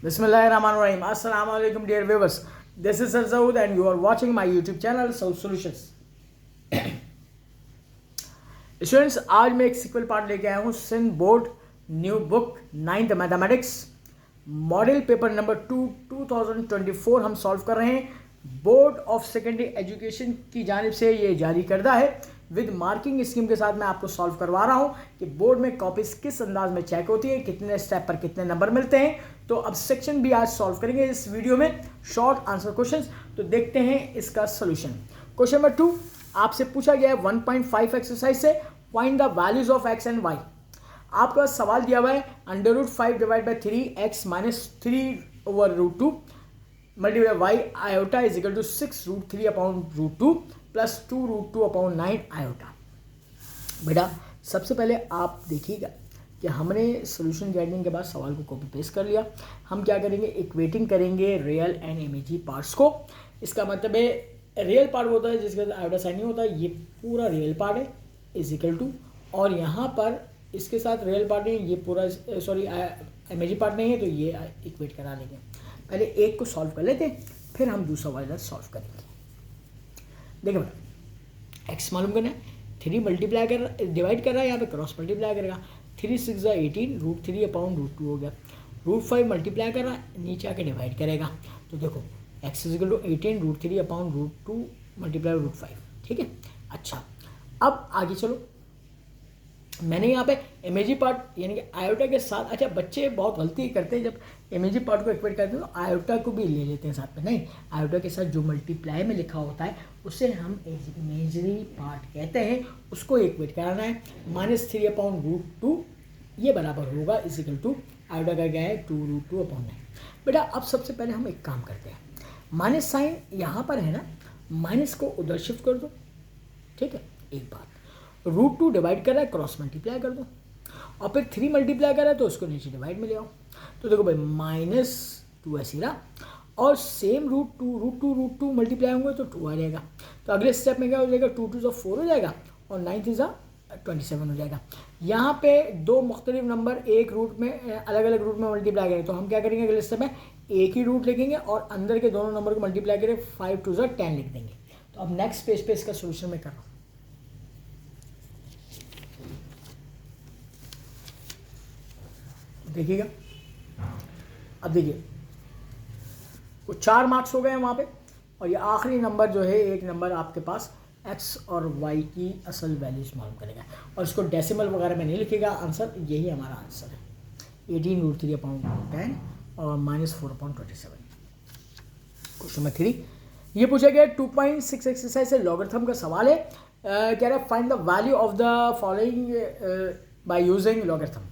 Bismillahirrahmanirrahim. Assalamu alaikum dear viewers. This is Sir Saud and you are watching my YouTube channel Saud Solutions. Students, आज मैं एक sequel part लेके आया हूँ Sindh board new book 9th mathematics model paper number 2 2024 हम solve कर रहे हैं। बोर्ड ऑफ सेकेंडरी एजुकेशन की जानिब से ये जारी करदा है विद मार्किंग स्कीम के साथ मैं आपको सॉल्व करवा रहा हूँ कि बोर्ड में कॉपीज किस अंदाज में चेक होती है, कितने स्टेप पर कितने नंबर मिलते हैं। तो अब सेक्शन भी आज सॉल्व करेंगे इस वीडियो में, शॉर्ट आंसर क्वेश्चंस। तो देखते हैं इसका सोल्यूशन। क्वेश्चन नंबर 2 आपसे पूछा गया है 1.5 एक्सरसाइज से find the values of x and y. आपका सवाल दिया हुआ है √5 divide by 3x minus 3/√2 multiply y iota is equal to 6√3/√2 plus 2√2/9 iota. बेटा सबसे पहले आप देखिएगा कि हमने सोल्यूशन गाइडिंग के बाद सवाल को कॉपी पेस्ट कर लिया। हम क्या करेंगे, इक्वेटिंग करेंगे रियल एंड इमेजी पार्ट्स को। इसका मतलब है रियल पार्ट होता है जिसके साथ आयोटा साइन नहीं होता, ये पूरा रियल पार्ट है इज इक्वल टू, और यहाँ पर इसके साथ रियल पार्ट नहीं, ये पूरा सॉरी इमेजी पार्ट नहीं है, तो ये इक्वेट करा लेंगे। पहले एक को सॉल्व कर लेते हैं, फिर हम दूसरा वाला सॉल्व करेंगे। देखो बेटा एक्स मालूम करना है, 3 मल्टीप्लाई कर डिवाइड कर रहा है, यहाँ पे क्रॉस मल्टीप्लाई करेगा। 3 6 18 √3/√2 हो गया। √5 मल्टीप्लाई कर रहा है, नीचे आके डिवाइड करेगा। तो देखो x is equal to 18 √3/√2 multiply √5। ठीक है, अच्छा अब आगे चलो। मैंने यहाँ पे इमेजी पार्ट यानी कि आयोटा के साथ, अच्छा बच्चे बहुत गलती करते हैं जब इमेजी पार्ट को इक्वेट करते हैं तो आयोटा को भी ले लेते हैं साथ में। नहीं, आयोटा के साथ जो मल्टीप्लाई में लिखा होता है उसे हम इमेजरी पार्ट कहते हैं, उसको इक्वेट कराना है। -3/√2 ये बराबर होगा इज इक्वल टू आयोटा का क्या है 2√2/9। बेटा अब सबसे पहले हम एक काम करते हैं, माइनस साइन यहाँ पर है ना, माइनस को उधर शिफ्ट कर दो। ठीक है, एक बात √2 डिवाइड कर रहा है, क्रॉस मल्टीप्लाई कर दो, और फिर 3 मल्टीप्लाई कर रहा है तो उसको नीचे डिवाइड में ले आओ। तो देखो भाई -2 ऐसी रहा, और सेम √2 मल्टीप्लाई होंगे तो 2 आ जाएगा। तो अगले स्टेप में क्या हो जाएगा, 2 2 4 हो जाएगा और 9 3 27 हो जाएगा। यहाँ पे दो मुख्तलिफ नंबर एक रूट में अलग अलग रूट में मल्टीप्लाई करें तो हम क्या करेंगे, अगले स्टेप में एक ही रूट लिखेंगे और अंदर के दोनों नंबर को मल्टीप्लाई करें, 5 2 10 लिख देंगे। तो अब नेक्स्ट पेज पे इसका सोल्यूशन मैं कर रहा हूँ। देखिएगा, अब देखिए कुछ 4 मार्क्स हो गए हैं वहाँ पे, और ये आखिरी नंबर जो है एक नंबर आपके पास x और y की असल वैल्यूज मालूम करेगा, और इसको डेसिमल वगैरह में नहीं लिखेगा। आंसर यही हमारा आंसर है 18 √3/10 और -4/27। क्वेश्चन नंबर 3 ये पूछा गया 2.6 एक्सरसाइज से लॉगरिथम का सवाल है। कह रहा है find the value of the following by using logarithm.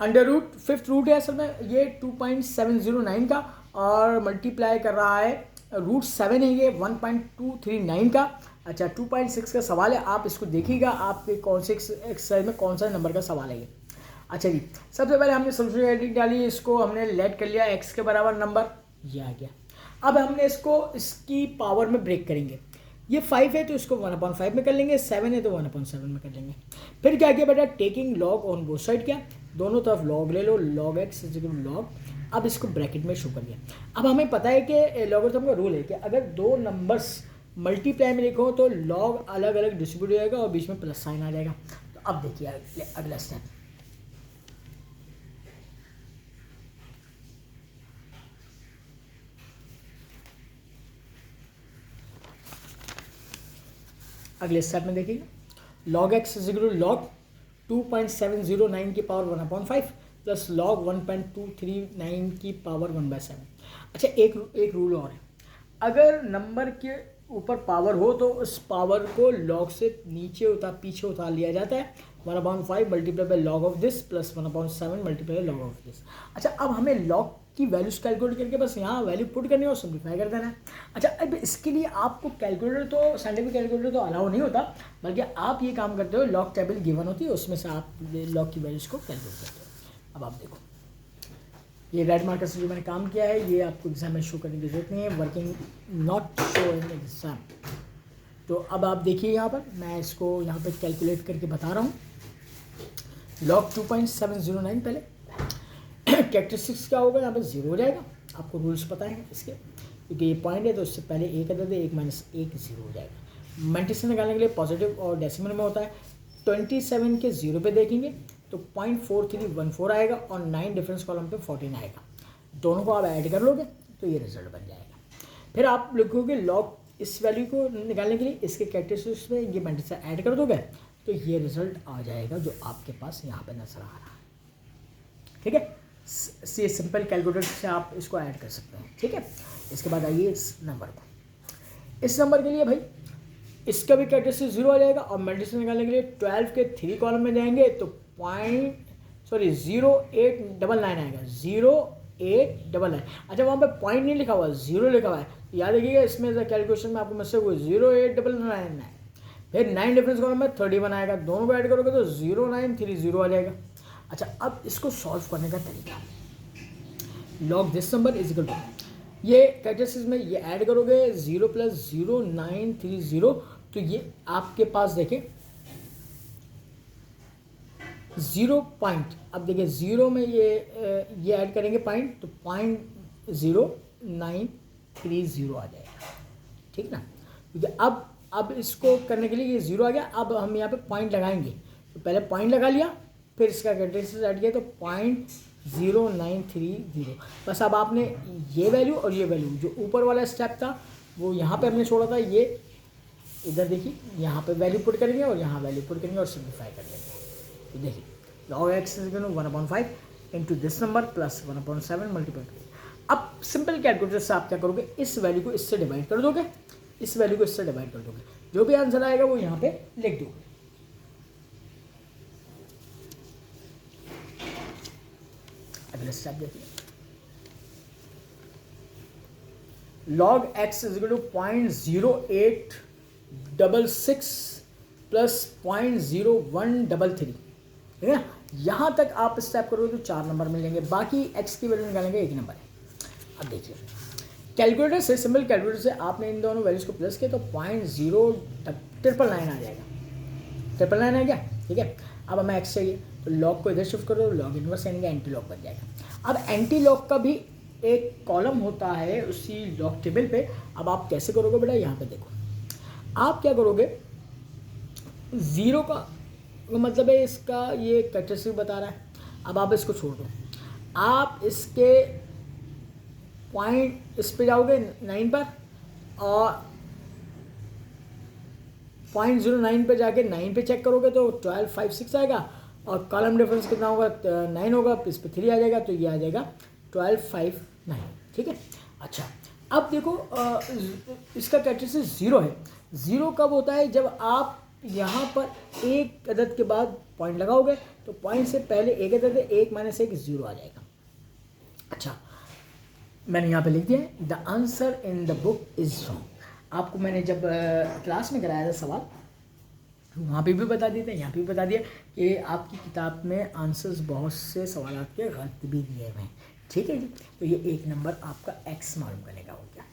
Under root 5th root है असल में ये 2.709 का, और मल्टीप्लाई कर रहा है √7 है ये 1.239 का। अच्छा 2.6 का सवाल है, आप इसको देखिएगा आपके कौन से एक्सरसाइज में कौन सा नंबर का सवाल है ये। अच्छा जी, सबसे पहले हमने सोल्यूशन डाली, इसको हमने लेट कर लिया x के बराबर नंबर, ये आ गया। अब हमने इसको इसकी पावर में ब्रेक करेंगे। ये 5 है तो इसको 1/5 में कर लेंगे, 7 है तो 1/7 में कर लेंगे। फिर क्या किया बेटा, taking log on both side, किया दोनों तरफ लॉग ले लो, log x is equal to log. अब इसको ब्रैकेट में शो कर दिया। अब हमें पता है कि लॉगरिथम का रूल है कि अगर दो नंबर्स मल्टीप्लाई में लिखो तो लॉग अलग अलग डिस्ट्रीब्यूट हो जाएगा और बीच में प्लस साइन आ जाएगा। तो अब देखिए अगला स्टेप, अगले स्टेप में देखिएगा, log x is equal to log 2.709 की पावर 1/5 प्लस log 1.239 की पावर 1/7। अच्छा एक रूल और है, अगर नंबर के ऊपर पावर हो तो उस पावर को log से पीछे उतार लिया जाता है। 1/5 multiply by log of this plus 1/7 multiply by log of this. अच्छा अब हमें log की वैल्यूज कैलकुलेट करके बस यहाँ वैल्यू पुट करनी है और सिंप्लीफाई कर देना है। अच्छा अब इसके लिए आपको कैलकुलेटर तो साइंटिफिक कैलकुलेटर तो अलाउ नहीं होता, बल्कि आप ये काम करते हो लॉग टेबल गिवन होती है उसमें से आप लॉग की वैल्यूज को कैलकुलेट करते हो। अब आप देखो ये रेड मार्कर से जो मैंने काम किया है ये आपको एग्जाम में शो करने की जरूरत नहीं है, working not show in exam. तो अब आप देखिए यहाँ पर मैं इसको यहाँ पर कैलकुलेट करके बता रहा हूँ। log 2.709 पहले कैरेक्टरिस्टिक्स क्या होगा, यहाँ पे 0 हो जाएगा। आपको रूल्स पता है इसके, क्योंकि ये पॉइंट है तो उससे पहले एक अदद है, 1 माइनस 1 0 हो जाएगा। मल्टीप्लिकेशन निकालने के लिए पॉजिटिव और डेसिमल में होता है। 27 के 0 पे देखेंगे तो 0.4314 आएगा और 9 डिफरेंस कॉलम पे 14 आएगा। दोनों को आप ऐड कर लोगे तो ये रिजल्ट बन जाएगा। फिर आप लिखोगे लॉग इस वैल्यू को निकालने के लिए इसके कैरेक्टरिस्टिक्स में ये मल्टीप्लाई ऐड कर दोगे तो ये रिजल्ट आ जाएगा जो आपके पास यहाँ पे नजर आ रहा है। ठीक है, ये सिंपल कैलकुलेटर से आप इसको ऐड कर सकते हैं। ठीक है, इसके बाद आइए इस नंबर को। इस नंबर के लिए भाई इसका भी कैरेक्टरिस्टिक 0 आ जाएगा और मल्टीप्लिकेशन निकालने के लिए 12 के 3 कॉलम में जाएंगे तो 0899 आएगा, 0899। अच्छा, वहाँ पे पॉइंट नहीं लिखा हुआ, 0 लिखा हुआ है, याद रखिएगा। इसमें कैलकुलेशन में आपको मिस्टेक हुई, 0899 है। फिर 9 डिफरेंस कॉलम में 31 आएगा, दोनों को ऐड करोगे तो 0930 आ जाएगा। अच्छा, अब इसको सॉल्व करने का तरीका, log this number is equal to, ये कैरेक्टरिस्टिक्स में ये ऐड करोगे 0 + 0930 तो ये आपके पास देखें 0 पॉइंट। अब देखिए 0 में ये ऐड करेंगे पॉइंट तो 0.0930 आ जाएगा। ठीक ना, क्योंकि अब इसको करने के लिए ये 0 आ गया। अब हम यहाँ पे पॉइंट लगाएंगे तो पहले पॉइंट लगा लिया, फिर इसका कैरेक्टरिस्टिक्स ऐड किया तो 0.0930। बस अब आपने ये वैल्यू और ये वैल्यू, जो ऊपर वाला स्टेप था वो यहाँ पे हमने छोड़ा था, ये इधर देखिए यहाँ पे वैल्यू पुट करेंगे और यहाँ वैल्यू पुट करेंगे और सिंप्लीफाई कर देंगे। तो देखिए log x is equal to 1/5 into this number plus 1/7 multiply करेंगे। अब सिंपल कैलकुलेटर से आप क्या करोगे, इस वैल्यू को इससे डिवाइड कर दोगे, इस वैल्यू को इससे डिवाइड कर दोगे, जो भी आंसर आएगा वो यहाँ पे लिख दोगे। अगला स्टेप देखिए, log x is equal to 0.0866 plus 0.0133। ठीक है ना, यहाँ तक आप स्टेप करोगे तो 4 नंबर मिलेंगे, बाकी x की वैल्यू निकालेंगे 1 नंबर है। अब देखिए कैलकुलेटर से, सिंपल कैलकुलेटर से आपने इन दोनों वैल्यूज को प्लस किया तो 0.0999 आ जाएगा, 999 आ गया। ठीक है, अब हमें x चाहिए तो लॉग को इधर शिफ्ट करो, लॉग इनवर्स यानी कि एंटी लॉग बन जाएगा। अब एंटी लॉग का भी एक कॉलम होता है उसी लॉग टेबल पे। अब आप कैसे करोगे बेटा, यहाँ पे देखो, आप क्या करोगे, 0 का मतलब है इसका ये कैरेक्टरिस्टिक बता रहा है। अब आप इसको छोड़ दो, आप इसके पॉइंट इस पे जाओगे 9 पर और 0.09 पे जाके 9 पे चेक करोगे तो 1256 आएगा और कॉलम डिफरेंस कितना होगा, 9 होगा, इस पे 3 आ जाएगा तो ये आ जाएगा 1259। ठीक है, अच्छा अब देखो इसका कैरेक्टरिस्टिक 0 है। 0 कब होता है, जब आप यहाँ पर एक अदद के बाद पॉइंट लगाओगे तो पॉइंट से पहले एक अदद है, 1 - 1 0 आ जाएगा। अच्छा, मैंने यहाँ पे लिख दिया है the answer in the book is wrong. आपको मैंने जब क्लास में कराया था सवाल, वहाँ पे भी बता दिया था, यहाँ पे भी बता दिया कि आपकी किताब में आंसर्स बहुत से सवाल के गलत भी दिए हुए हैं। ठीक है जी, तो ये 1 नंबर आपका x मालूम करने का हो गया।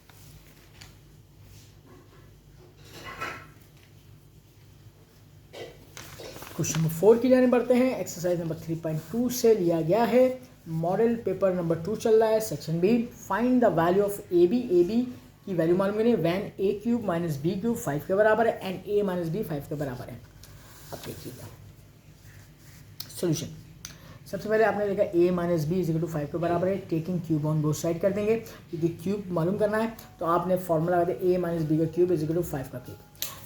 क्वेश्चन नंबर 4 की जाने बढ़ते हैं। एक्सरसाइज नंबर 3.2 से लिया गया है, मॉडल पेपर नंबर 2 चल रहा है, section B. Find the value of A B की वैल्यू मालूम करें वैन a³ - b³ 5 के बराबर है एंड a - b 5 के बराबर है। अब देखिएगा सोल्यूशन। सबसे पहले आपने लिखा a - b = 5 के बराबर है, taking cube on both side कर देंगे क्योंकि क्यूब मालूम करना है। तो आपने फॉर्मूला लगा दिया a - b का क्यूब = 5 का क्यूब।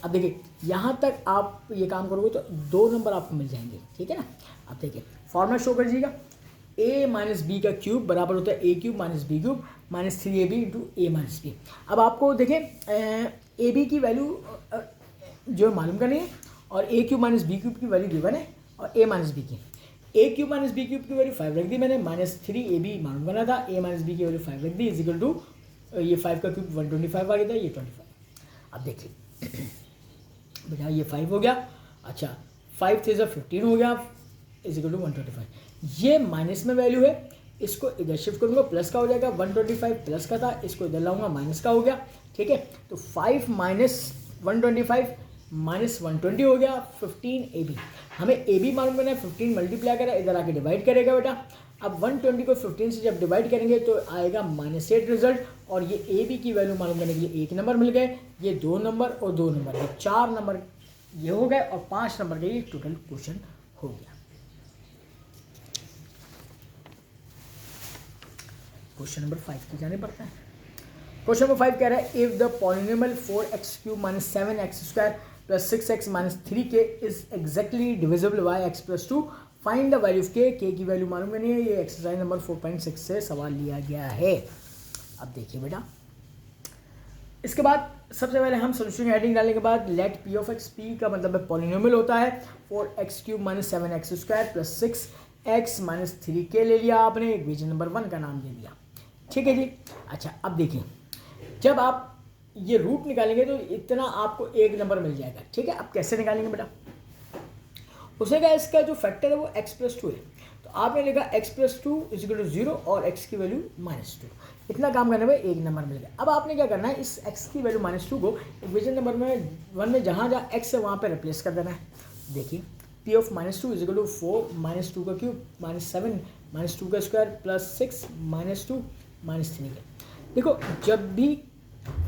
अब देखिए यहाँ तक आप ये काम करोगे तो 2 नंबर आपको मिल जाएंगे। ठीक है ना, अब देखिए फॉर्मूला शो कर दीजिएगा, a - b का क्यूब बराबर होता है a³ - b³ -3ab × a - b। अब आपको देखें ए बी की वैल्यू जो मालूम करनी है और a³ - b³ की वैल्यू गिवन है और a - b की a³ - b³ की वैल्यू 5 रख दी मैंने, -3ab मालूम करना था, a - b की वैल्यू 5 रख दी इजिकल टू ये 5 का क्यूब 125 आ गया था, ये 25। अब देखिए बेटा ये 5 हो गया, अच्छा 5 × 3 = 15 हो गया इजिकल टू 125। ये माइनस में वैल्यू है, इसको इधर शिफ्ट करूँगा प्लस का हो जाएगा, 125 प्लस का था, इसको इधर लाऊंगा माइनस का हो गया। ठीक है, तो 5 - 125 -120 हो गया 15 AB। हमें AB मालूम करना है, 15 मल्टीप्लाई करा इधर आके डिवाइड करेगा बेटा। अब 120 को 15 से जब डिवाइड करेंगे तो आएगा -8 रिजल्ट, और ये ए बी की वैल्यू मालूम करने के लिए 1 नंबर मिल गए, ये 2 नंबर और 2 नंबर, ये 4 नंबर ये हो गए, और 5 नंबर का ये टोटल क्वेश्चन हो गया। क्वेश्चन नंबर 5 की जाने पड़ता है। क्वेश्चन नंबर 5 कह रहा है if the polynomial 4x³ - 7x² + 6x - 3k is exactly divisible by x + 2, find the value of k की वैल्यू मालूम करनी है। ये एक्सरसाइज नंबर 4.6 से सवाल लिया गया है। अब देखिए बेटा, इसके बाद सबसे पहले हम सोल्यूशन हेडिंग डालने के बाद let p of x, p का मतलब है पॉलिनोमियल होता है 4x³ - 7x² + 6x - 3k ले लिया आपने, इक्वेशन नंबर 1 का नाम दे दिया। ठीक है जी। अच्छा अब देखिए, जब आप ये रूट निकालेंगे तो इतना आपको 1 नंबर मिल जाएगा। ठीक है, अब कैसे निकालेंगे बेटा, उसे क्या इसका जो फैक्टर है वो x + 2 है, तो आपने लिखा x + 2 = 0 और x की वैल्यू -2, इतना काम करने में 1 नंबर मिल गया। अब आपने क्या करना है, इस x की वैल्यू -2 को इक्वेशन नंबर में 1 में जहाँ जहाँ x है वहाँ पे रिप्लेस कर देना है। देखिए p ऑफ -2 = 4 -2 का क्यूब -7 -2 का स्क्वायर +6 -2 -3 का। देखो जब भी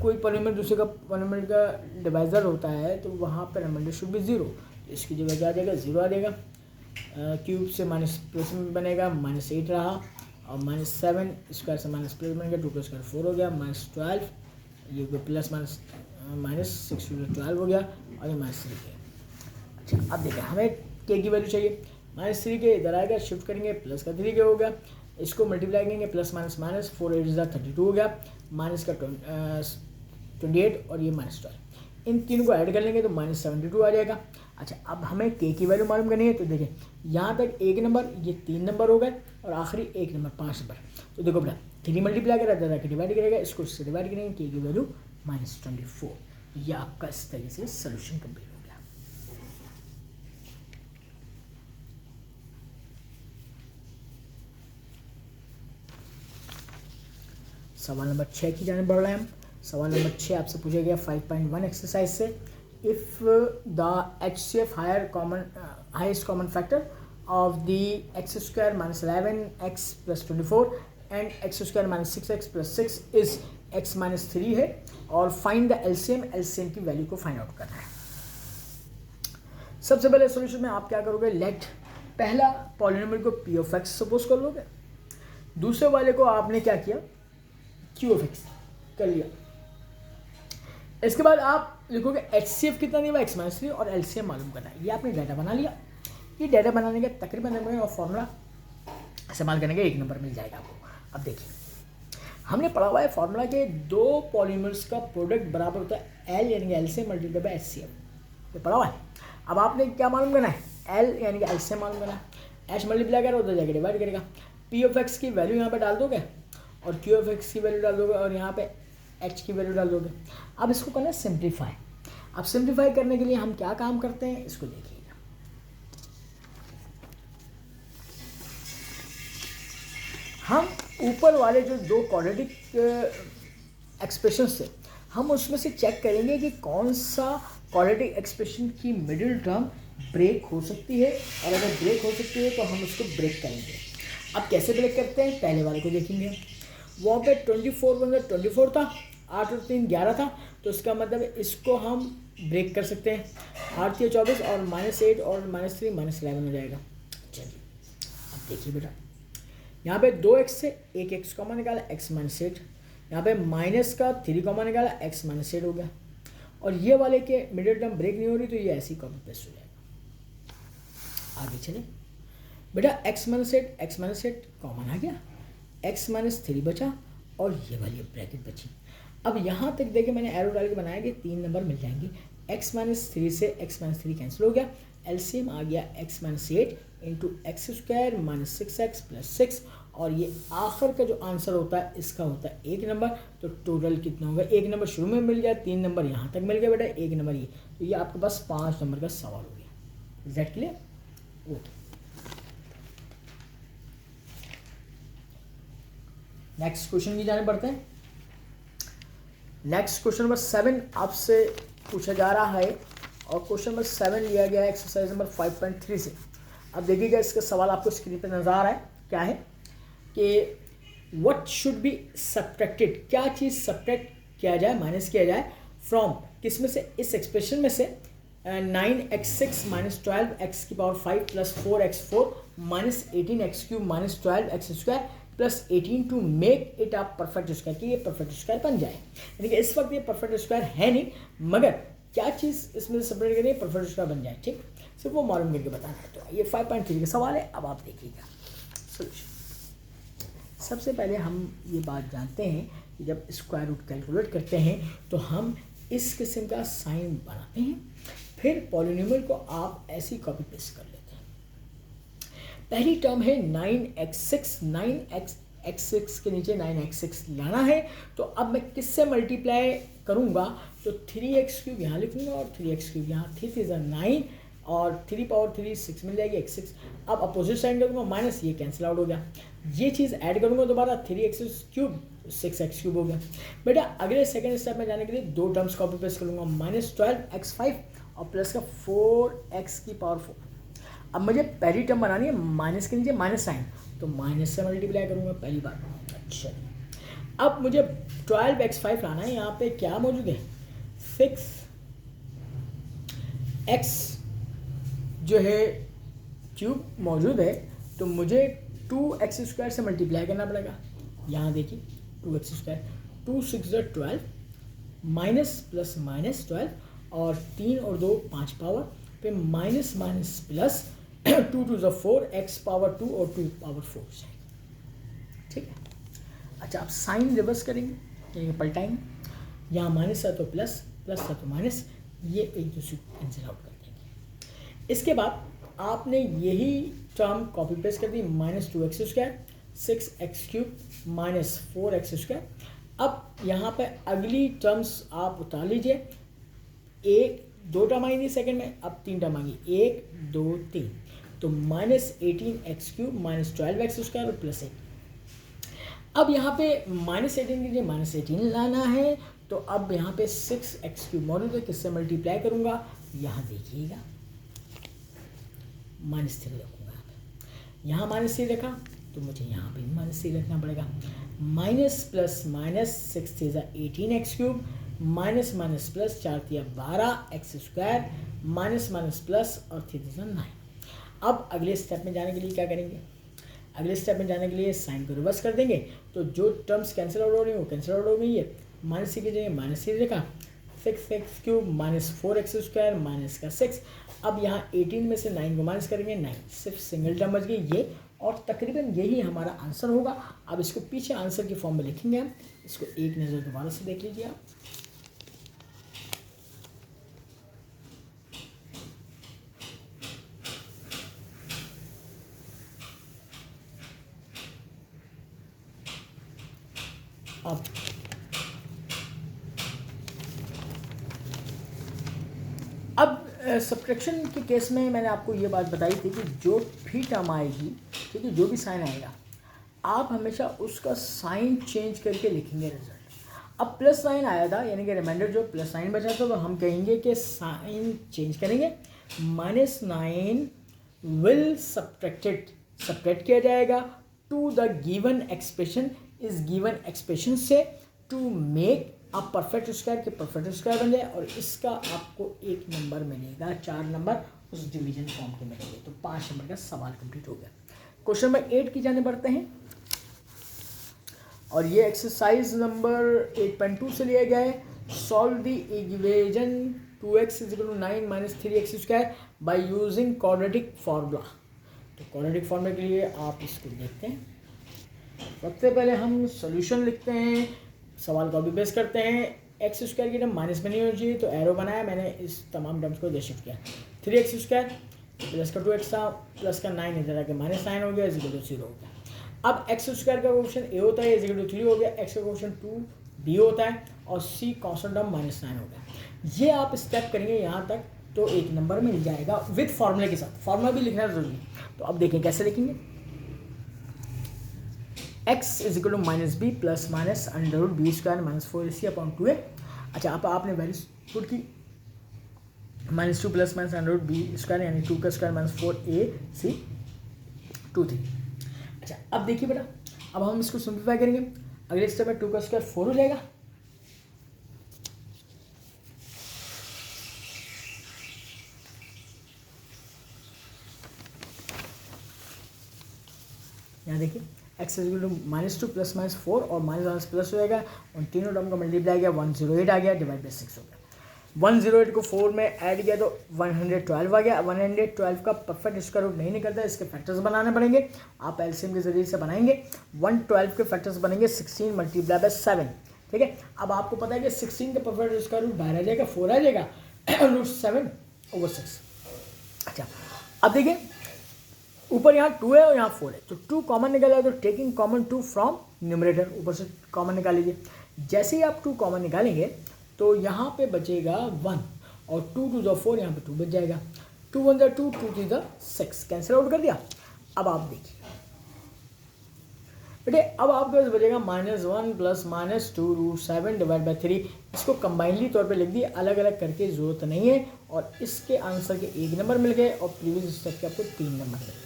कोई पॉलिनोमियल दूसरे का पॉलिनोमियल का डिवाइजर होता है तो वहाँ पर रिमाइंडर शुड बी 0, तो इसकी जगह क्या आ जाएगा, 0 आ जाएगा। क्यूब से प्लस में बनेगा -8 रहा, और -7 स्क्वायर से माइनस प्लस बन गया, 2 का स्क्वायर 4 हो गया, -12 ये प्लस -6 12 हो गया, और ये -3 के। अच्छा अब देखिए हमें k की वैल्यू चाहिए, -3 के इधर आएगा, शिफ्ट करेंगे प्लस का 3 के हो गया, इसको मल्टीप्लाई करेंगे प्लस माइनस 4 8 32 हो गया, माइनस का 28 और ये -12, इन तीनों को ऐड कर लेंगे तो -72 आ जाएगा। अच्छा अब हमें k की वैल्यू मालूम करनी है, तो देखिए यहाँ तक 1 नंबर, ये 3 नंबर हो गए, और आखिरी 1 नंबर 5 नंबर। तो देखो बेटा 3 मल्टीप्लाई करा दादा के डिवाइड करेगा, इसको इससे डिवाइड करेंगे, k की वैल्यू -24। ये आपका इस तरीके से सोल्यूशन कंप्लीट हो गया। सवाल नंबर 6 की जाने बढ़ रहे हैं हम। सवाल नंबर 6 आपसे पूछा गया 5.1 एक्सरसाइज से, if the HCF highest common factor of the x² - 11x + 24 and x² - 6x + 6 is x - 3 है, और फाइंड द एलसीएम की वैल्यू को फाइंड आउट करना है। सबसे पहले सॉल्यूशन में आप क्या करोगे, लेट पहला पॉलिनोमियल को p ऑफ x सपोज कर लोगे, दूसरे वाले को आपने क्या किया, q ऑफ x कर लिया। इसके बाद आप लिखोगे HCF कितना दिया, x - 3 और LCM मालूम करना है। ये आपने डाटा बना लिया, ये डाटा बनाने के तकरीबन और फॉर्मूला इस्तेमाल करने के 1 नंबर मिल जाएगा आपको। अब देखिए हमने पढ़ा हुआ है फॉर्मूला के 2 पॉलीमर्स का प्रोडक्ट बराबर होता है L यानी कि LCM × HCF, ये पढ़ा हुआ है। अब आपने क्या मालूम करना है, L यानी कि LCM मालूम करना है, H मल्टीप्लाई करो उधर जाके डिवाइड करेगा, P ऑफ x की वैल्यू यहाँ पे डाल दोगे और Q ऑफ x की वैल्यू डाल दोगे और यहाँ पे H की वैल्यू डाल दोगे। अब इसको करना है सिंप्लीफाई। अब सिंप्लीफाई करने के लिए हम क्या काम करते हैं, इसको देखिएगा। हम ऊपर वाले जो 2 क्वाड्रेटिक एक्सप्रेशंस थे, हम उसमें से चेक करेंगे कि कौन सा क्वाड्रेटिक एक्सप्रेशन की मिडिल टर्म ब्रेक हो सकती है, और अगर ब्रेक हो सकती है तो हम उसको ब्रेक करेंगे। अब कैसे ब्रेक करते हैं, पहले वाले को देखेंगे। वहाँ पे 24 था, 8 और 3 11 था, तो इसका मतलब इसको हम ब्रेक कर सकते हैं। 8 या 24 और -8 और -3 -11 हो जाएगा। चलिए अब देखिए बेटा, यहाँ पे 2x से 1 x कॉमन निकाला, x -8, यहाँ पे माइनस का 3 कॉमन निकाला, x -8 हो गया, और ये वाले के मिडिल टर्म ब्रेक नहीं हो रही तो ये ऐसे ही कॉपी पेस्ट हो जाएगा। आगे चले बेटा, x -8 कॉमन आ गया, x -3 बचा और ये वाली ब्रैकेट बची। अब यहाँ तक देखिए मैंने एरो डाल के बनाया कि 3 नंबर मिल जाएंगे। x -3 से x -3 कैंसिल हो गया, एलसीएम आ गया x -8 इंटू x² -6x + 6, और ये आखिर का जो आंसर होता है इसका होता है 1 नंबर। तो टोटल कितना होगा, 1 नंबर शुरू में मिल गया, 3 नंबर यहाँ तक मिल गया बेटा, 1 नंबर ये, तो ये आपके पास 5 नंबर का सवाल हो गया। Is that clear? Okay, next question की जाने पड़ते हैं। नेक्स्ट क्वेश्चन नंबर 7 आपसे पूछा जा रहा है, और क्वेश्चन नंबर 7 लिया गया है एक्सरसाइज नंबर 5.3 से। अब देखिएगा, इसका सवाल आपको स्क्रीन पर नजर आ रहा है, क्या है कि व्हाट शुड बी सब्ट्रैक्टेड, क्या चीज़ सब्ट्रैक्ट किया जाए, माइनस किया जाए फ्रॉम किस में से, इस एक्सप्रेशन में से 9x6 minus 12x⁵ plus 4x4 minus 18x³ minus 12x² plus 18 to make it a perfect square, कि ये परफेक्ट स्क्वायर बन जाए। यानी कि इस वक्त ये परफेक्ट स्क्वायर है नहीं, मगर क्या चीज़ इसमें से सेपरेट करिए परफेक्ट स्क्वायर बन जाए, ठीक, सिर्फ वो मालूम करके बताना है। तो ये 5.3 का सवाल है, अब आप देखिएगा सोल्यूशन। सबसे पहले हम ये बात जानते हैं कि जब स्क्वायर रूट कैलकुलेट करते हैं तो हम इस किस्म का साइन बनाते हैं, फिर पॉलिनोमियल को आप ऐसी कॉपी पेस्ट कर लेते हैं। पहली टर्म है 9x6, 9x6 के नीचे 9x6 लाना है, तो अब मैं किससे मल्टीप्लाई करूंगा, तो 3x³ यहाँ लिखूंगा और 3x³ यहाँ, 3 is 9 और 3 पावर 3 6 मिल जाएगी x6। अब अपोजिट साइन करूँगा माइनस, ये कैंसिल आउट हो गया, ये चीज़ ऐड करूँगा दोबारा 3x³ 6x³ हो गया। बेटा अगले सेकंड स्टेप में जाने के लिए दो टर्म्स कॉपी पेस्ट करूँगा, माइनस 12x5 और प्लस का 4x⁴। अब मुझे पहली टर्म बनानी है माइनस के नीचे माइनस साइन, तो माइनस से मल्टीप्लाई करूँगा पहली बार। अच्छा, अब मुझे 12x5 लाना है, यहाँ पे क्या मौजूद है 6x जो है क्यूब मौजूद है, तो मुझे 2x² से मल्टीप्लाई करना पड़ेगा। यहाँ देखिए 2x², 2 6 12 माइनस प्लस माइनस 12 और 3 और 2 5 पावर, फिर minus minus plus 2 2 4 x power 2 और 2 पावर 4, ठीक है। अच्छा, आप साइन रिवर्स करेंगे यानी पलटाएंगे, यहाँ माइनस है तो प्लस, प्लस है तो माइनस, ये एक दूसरे को कैंसिल आउट कर देंगे। इसके बाद आपने यही टर्म कॉपी पेस्ट कर दी, minus 2x² 6x³ minus 4x²। अब यहाँ पे अगली टर्म्स आप उतार लीजिए, एक दो टर्म आएंगी सेकंड में, अब 3 टर्म आएंगी, 1 2 3, तो माइनस 18x³ माइनस 12x² और प्लस 1। अब यहाँ पे माइनस 18 कीजिए, माइनस 18 लाना है, तो अब यहाँ पे 6x³ मौजूद है, किससे मल्टीप्लाई करूँगा, यहाँ देखिएगा माइनस 3 रखूँगा, यहाँ माइनस 3 रखा तो मुझे यहाँ पे माइनस 3 रखना पड़ेगा। Minus plus minus 6 3 18x³ minus minus plus 4 3 12x² minus minus plus और 3 3 9। अब अगले स्टेप में जाने के लिए क्या करेंगे, अगले स्टेप में जाने के लिए साइन को रिवर्स कर देंगे, तो जो टर्म्स कैंसिल आउट हो रही हैं वो कैंसिल आउट हो गई है। माइनस 3 की जगह माइनस 3 लिखा, 6x³ माइनस 4x² माइनस का 6। अब यहाँ 18 में से 9 को माइनस करेंगे, 9 सिर्फ सिंगल टर्म बच गई ये, और तकरीबन यही हमारा आंसर होगा। अब इसको पीछे आंसर की फॉर्म में लिखेंगे हम, इसको एक नज़र दोबारा से देख लीजिए आप। अब सब्ट्रैक्शन के केस में मैंने आपको ये बात बताई थी कि जो भी टर्म आएगी, ठीक है, जो भी साइन आएगा आप हमेशा उसका साइन चेंज करके लिखेंगे रिजल्ट। अब प्लस साइन आया था, यानी कि रिमाइंडर जो प्लस साइन बचा था, तो हम कहेंगे कि साइन चेंज करेंगे, माइनस 9 विल सब्ट्रैक्ट किया जाएगा टू द गिवन एक्सप्रेशन, इस गिवन एक्सप्रेशन से टू मेक आप परफेक्ट स्क्वायर के परफेक्ट स्क्वायर बन जाए, और इसका आपको 1 नंबर मिलेगा, 4 नंबर उस डिवीजन फॉर्म के मिलेंगे। तो 5 नंबर का सवाल कंप्लीट हो गया। क्वेश्चन नंबर 8 की जाने बढ़ते हैं, और ये एक्सरसाइज नंबर 8.2 से लिया गया है। Solve the equation 2x = 9 minus 3x² by using quadratic formula. तो क्वाड्रेटिक फार्मूला के लिए आप इसको देखते हैं। सबसे पहले हम सॉल्यूशन लिखते हैं, सवाल कॉपी पेस्ट करते हैं। x² की टर्म माइनस में नहीं होनी चाहिए, तो एरो बनाया मैंने, इस तमाम टर्म्स को इधर शिफ्ट किया। 3x² प्लस का 2x था, प्लस का 9 इधर आके माइनस 9 हो गया, = 0 हो गया। अब x² का कोएफिशिएंट a होता है, = 3 हो गया, x का कोएफिशिएंट 2b होता है, और c कांस्टेंट टर्म -9 हो गया। ये आप स्टेप करेंगे यहाँ तक तो 1 नंबर मिल जाएगा विद फार्मूले के साथ। फार्मूला भी लिखना जरूरी है, तो अब देखें कैसे लिखेंगे। x = -b plus minus √b² - 4ac/2a। अच्छा, आपने वैल्यूज पुट की, -2 प्लस माइनस √b² यानी 2 का स्क्वायर -4ac 2 3। अच्छा, अब देखिए बेटा, अब हम इसको सिंप्लीफाई करेंगे। अगले स्टेप में 2 का स्क्वायर 4 हो जाएगा, यहाँ देखिए एक्स इक्वल टू -2 प्लस -4 और माइनस प्लस हो जाएगा, और तीनों टर्म का मल्टीप्लाई किया 108 आ गया, डिवाइड बाई 6 हो गया। 108 को 4 में ऐड किया तो 112 आ गया। 112 का परफेक्ट स्क्वायर रूट नहीं निकलता, इसके फैक्टर्स बनाने पड़ेंगे, आप एलसीएम के जरिए से बनाएंगे। 112 के फैक्टर्स बनेंगे 16 मल्टीप्लाई बाय 7, ठीक है। अब आपको पता है कि 16 का परफेक्ट स्क्वायर रूट बाहर आ जाएगा, 4 आ जाएगा, √7/6। अच्छा अब देखिए ऊपर यहाँ 2 है और यहाँ 4 है, तो 2 कॉमन निकाला तो टेकिंग कॉमन 2 फ्रॉम न्यूमरेटर, ऊपर से कॉमन निकाल लीजिए। जैसे ही आप 2 कॉमन निकालेंगे तो यहाँ पे बचेगा 1 और 2 to the 4, यहाँ पे 2 बच जाएगा। 2 1 जा 2, 2 3 जा 6, कैंसिल आउट कर दिया। अब आप देखिए बेटे, अब आपके पास बचेगा -1 प्लस -2 √7 डिवाइड बाई 3। इसको कंबाइनली तौर पे लिख दिए, अलग अलग करके जरूरत नहीं है। और इसके आंसर के 1 नंबर मिल गए और प्रीवियस स्टेप के आपको 3 नंबर मिल गए।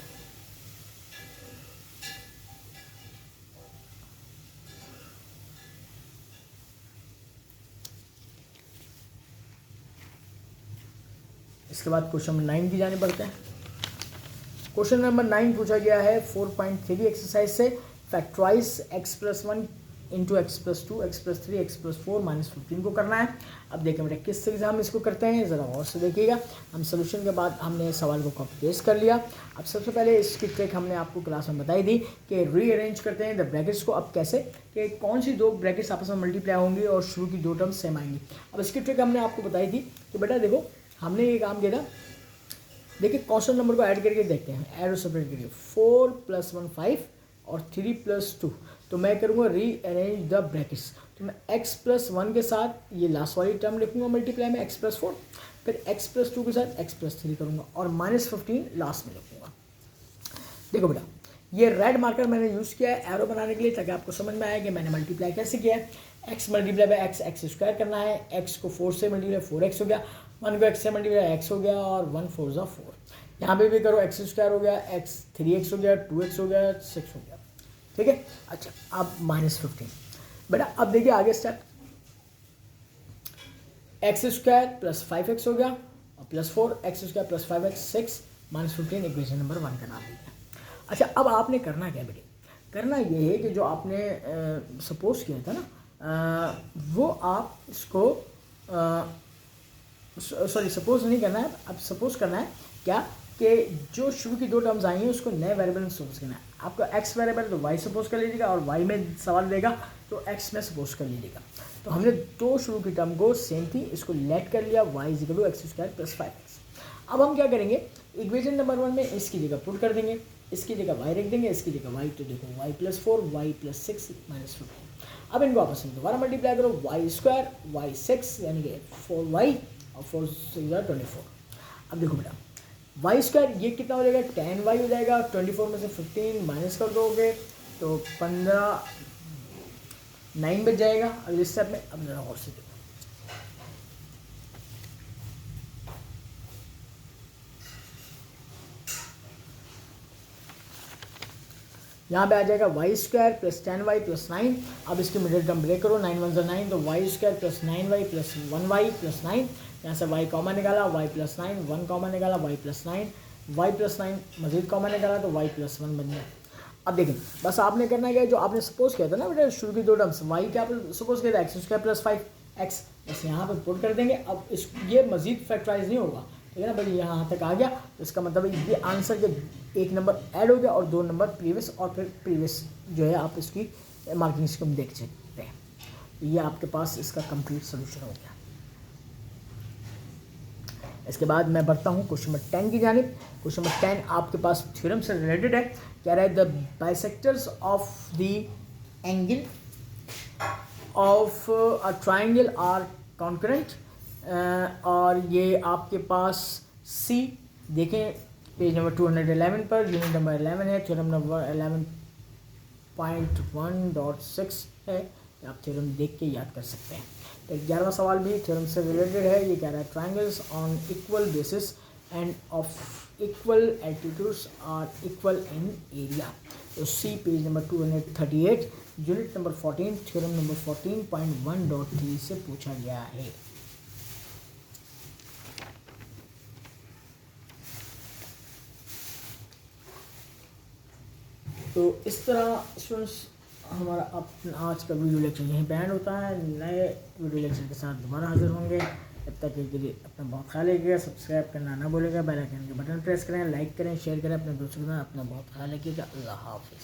इसके बाद क्वेश्चन नंबर 9 की जाने पड़ते हैं। क्वेश्चन नंबर 9 पूछा गया है 4.3 एक्सरसाइज से, factorise x+1 into x+2 x+3 x+4 -15 को करना है। अब देखिए बेटा किस तरीके से हम इसको करते हैं, ज़रा और से देखिएगा। हम सोल्यूशन के बाद हमने सवाल को कॉपी पेस्ट कर लिया। अब सबसे पहले इसकी ट्रिक हमने आपको क्लास में बताई थी कि रीअरेंज करते हैं द ब्रैकेट्स को। अब कैसे कि कौन सी 2 ब्रैकेट्स आपस में मल्टीप्लाई होंगी और शुरू की 2 टर्म्स सेम आएंगी। अब इसकी ट्रिक हमने आपको बताई थी कि बेटा देखो हमने ये काम किया था, देखिए कांस्टेंट नंबर को ऐड करके देखते हैं, ऐड और सेपरेट करिए। 4 + 1 5 और 3 + 2, तो मैं करूँगा रीअरेंज द ब्रैकेट्स। तो मैं x+1 के साथ ये लास्ट वाली टर्म लिखूंगा मल्टीप्लाई में x+4, फिर x+2 के साथ x+3 करूँगा और -15 लास्ट में लिखूँगा। देखो बेटा ये रेड मार्कर मैंने यूज़ किया है एरो बनाने के लिए, ताकि आपको समझ में आए कि मैंने मल्टीप्लाई कैसे किया है। x multiply by x, x square करना है। x को 4 से मल्टीप्लाई 4x हो गया, 1 को x से मल्टीप्लाई x हो गया और 1 4 ज़ा 4। यहाँ पे भी करो x स्क्वायर हो गया, x 3x हो गया, 2x हो गया, 6 हो गया, ठीक है। अच्छा अब -15 बेटा, अब देखिए आगे step, x square plus 5x हो गया और +4 x square plus 5x 6 -15 equation number 1 का नाम दिया। अच्छा अब आपने करना क्या बेटे, करना ये है कि जो आपने सपोज किया था ना, वो आप इसको सॉरी सपोज नहीं करना है, अब सपोज करना है क्या कि जो शुरू की 2 टर्म्स आई हैं उसको नए वेरिएबल में सपोज करना है। आपका x वेरिएबल तो y सपोज कर लीजिएगा और y में सवाल देगा तो x में सपोज कर लीजिएगा। तो हमने 2 शुरू की टर्म को सेम थी, इसको लेट कर लिया, y = x² + 5x। अब हम क्या करेंगे, इक्वेशन नंबर 1 में इसकी जगह पुट कर देंगे, इसकी जगह y रख देंगे, इसकी जगह y, तो देखो y + 4 y + 6 -15। अब इनको आपस में दोबारा मल्टीप्लाई करो, y² y 6 यानी कि 4y और 4 6 24। अब देखो बेटा y² ये कितना हो जाएगा, 10y हो जाएगा। 24 में से 15 माइनस कर दोगे तो 15 9 बच जाएगा अगले स्टेप में। अब जरा और से देखो, यहाँ पे आ जाएगा y² + 10y + 9। अब इसकी मिडिल टर्म ब्रेक करो, 9 1 9, तो y² + 9y + 1y + 9। यहाँ से y कॉमन निकाला, y + 9, 1 कॉमन निकाला, y + 9, y + 9 मजीद कॉमन निकाला तो y + 1 बन गया। अब देखिए बस आपने करना है जो आपने सपोज किया था ना बेटा, शुरू की 2 टर्म्स y क्या सपोज किया था, x² + 5x, बस यहाँ पर पुट कर देंगे। अब इस ये मजीद फैक्टराइज नहीं होगा, ठीक है ना भाई, यहाँ तक आ गया तो इसका मतलब ये आंसर के 1 नंबर ऐड हो गया और 2 नंबर प्रीवियस, और फिर प्रीवियस जो है आप इसकी मार्किंग स्कीम देख सकते हैं। ये आपके पास इसका कंप्लीट सोल्यूशन हो गया। इसके बाद मैं बढ़ता हूँ क्वेश्चन नंबर 10 की जानिब। क्वेश्चन नंबर 10 आपके पास थ्योरम से रिलेटेड है। कह रहा है the bisectors of the angle of a triangle are concurrent, और ये आपके पास सी देखें पेज नंबर 211 पर, यूनिट नंबर 11 है, थ्योरम नंबर 11.1.6 है। आप थ्योरम देख के याद कर सकते हैं। तो 11वां सवाल भी थ्योरम से रिलेटेड है। ये कह रहा है triangles on equal bases and of equal altitudes are equal in area. तो see page number 238, unit number 14, theorem number 14.1.3 से पूछा गया है। तो इस तरह स्टूडेंट्स हमारा अपना आज का वीडियो लेक्चर यहीं पे एंड होता है। नए वीडियो लेक्चर के साथ दोबारा हाजिर होंगे। तब तक के लिए अपना बहुत ख्याल रखिएगा। सब्सक्राइब करना ना भूलिएगा, बेल आइकन के बटन प्रेस करें, लाइक करें, शेयर करें अपने दोस्तों के साथ। अपना बहुत ख्याल रखिएगा। अल्लाह हाफिज़।